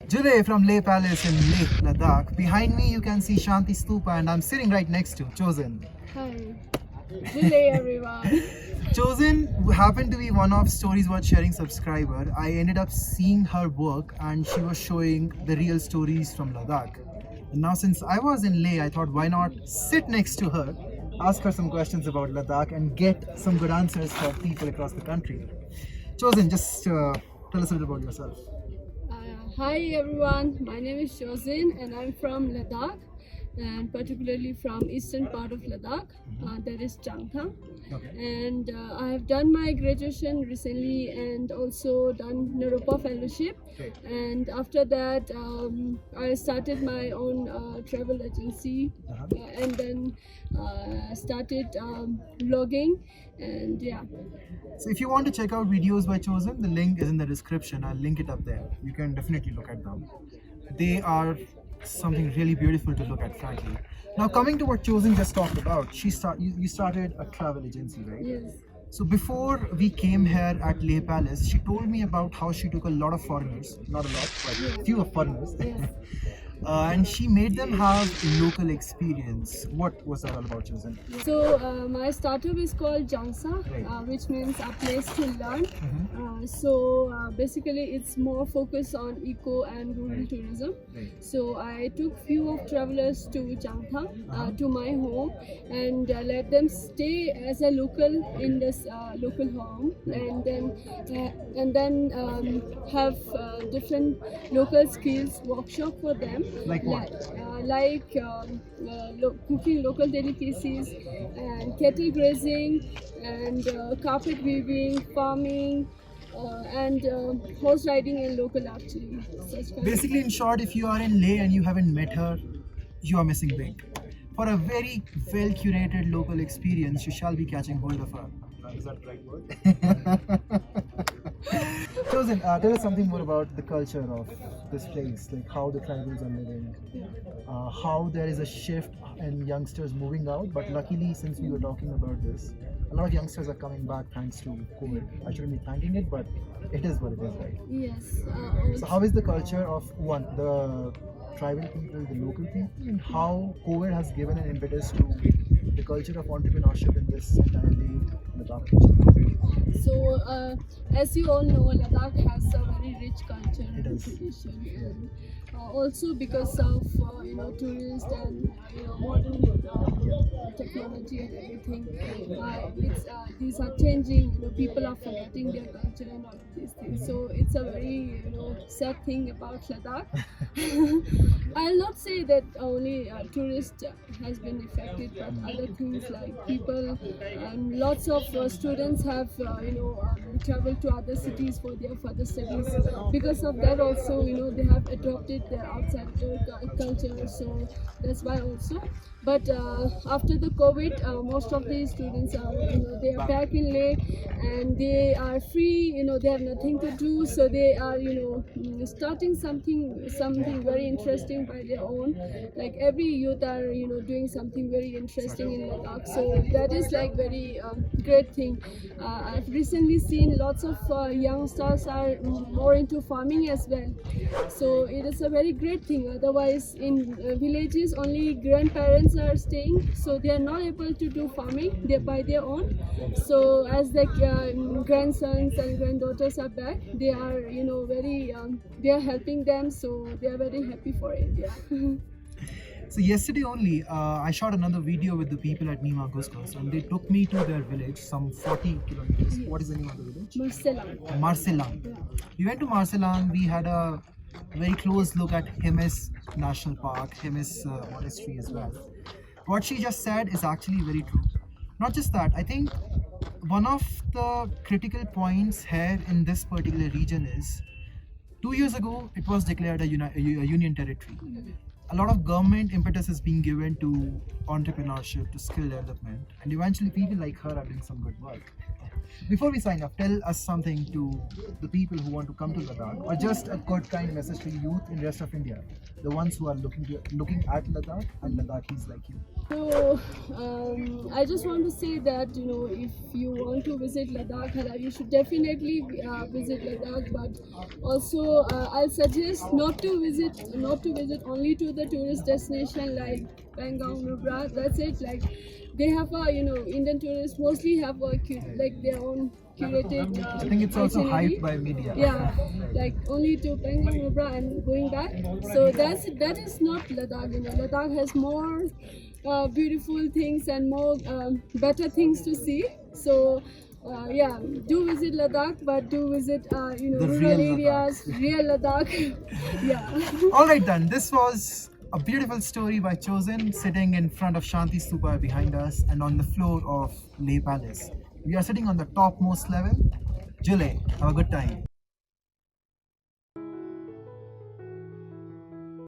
Jude from Leh Palace in Leh, Ladakh. Behind me you can see Shanti Stupa and I'm sitting right next to Chozin. Hi. Good day, everyone. Chozin happened to be one of Stories Worth Sharing subscriber. I ended up seeing her work and she was showing the real stories from Ladakh. And now since I was in Leh, I thought why not sit next to her, ask her some questions about Ladakh and get some good answers for people across the country. Chozin, just tell us a bit about yourself. Hi, everyone. My name is Chozin, and I'm from Ladakh, and particularly from eastern part of Ladakh. That is Changthang. Okay. And I have done my graduation recently, and also done Naropa fellowship. Great. And after that, I started my own travel agency, and then started vlogging, and yeah. So if you want to check out videos by Chozin, the link is in the description. I'll link it up there. You can definitely look at them. They are something really beautiful to look at, frankly. Now coming to what Chozin just talked about, you started a travel agency, right? Yes. So before we came here at Leh Palace, she told me about how she took a lot of foreigners, not a lot, but few of foreigners, Yes. and she made them have local experience. What was that all about, Chozin? So my startup is called Jangsa, Right. which means a place to learn. Basically, it's more focused on eco and rural tourism. Right. So I took few of travelers to Changthang, to my home, and let them stay as a local in this local home, and then have different local skills workshop for them. Like what? Cooking local delicacies, and cattle grazing, and carpet weaving, farming, and horse riding and local archery. Such kind of Basically, in short, if you are in Leh and you haven't met her, you are missing big. For a very well curated local experience, you shall be catching hold of her. Is that the right word? Chozin, tell us something more about the culture of this place, like how the tribals are living, how there is a shift in youngsters moving out. But luckily, since we were talking about this, a lot of youngsters are coming back thanks to COVID. I shouldn't be thanking it, but it is what it is, right? Yes. So how is the culture of the tribal people, the local people, and how COVID has given an impetus to the culture of entrepreneurship in this entire Ladakh region? So, as you all know, Ladakh has a very rich culture It and does. tradition, and also because of tourists and modern technology and everything, these are changing. People are forgetting their culture and all of these things. So it's a very sad thing about Ladakh. I'll not say that only tourist has been affected, but other things like people and lots of students have traveled to other cities for their further studies. Because of that, also they have adopted their outside culture. So that's why also. But after the COVID, most of these students are they are back in Leh and they are free. They have nothing to do, so they are starting something very interesting by their own. Like every youth are doing something very interesting in Ladakh. So that is like very great thing. I've recently seen lots of youngsters are more into farming as well. So it is a very great thing. Otherwise, in villages, only grandparents are staying, so they are not able to do farming. They by their own. So as the grandsons and granddaughters are back, they are very they are helping them. So they are very happy for it. Yeah. So yesterday only, I shot another video with the people at Nima and they took me to their village, some 40 kilometers. What is the name of the village? Marselan. Yeah. We went to Marselan. We had a very close look at Himis National Park, Himis Monastery as well. What she just said is actually very true. Not just that, I think one of the critical points here in this particular region is 2 years ago it was declared a union territory. A lot of government impetus is being given to entrepreneurship, to skill development, and eventually people like her are doing some good work. Before we sign off, tell us something to the people who want to come to Ladakh, or just a good kind message to youth in rest of India, the ones who are looking at Ladakh and Ladakhis like you. So I just want to say that if you want to visit Ladakh, you should definitely visit Ladakh. But also, I'll suggest not to visit only to the tourist destination like Pangong, Nubra. That's it. Like they have a Indian tourists mostly have like their own curated. I think it's also itinerary. hyped by media. Yeah, like only to Pangong, Nubra and going back. So that is not Ladakh. Ladakh has more beautiful things and more better things to see. So yeah, do visit Ladakh, but do visit The rural real areas, real Ladakh. Yeah. All right, then. This was a beautiful story by Chozin, sitting in front of Shanti Stupa behind us and on the floor of Leh Palace. We are sitting on the topmost level. July, have a good time.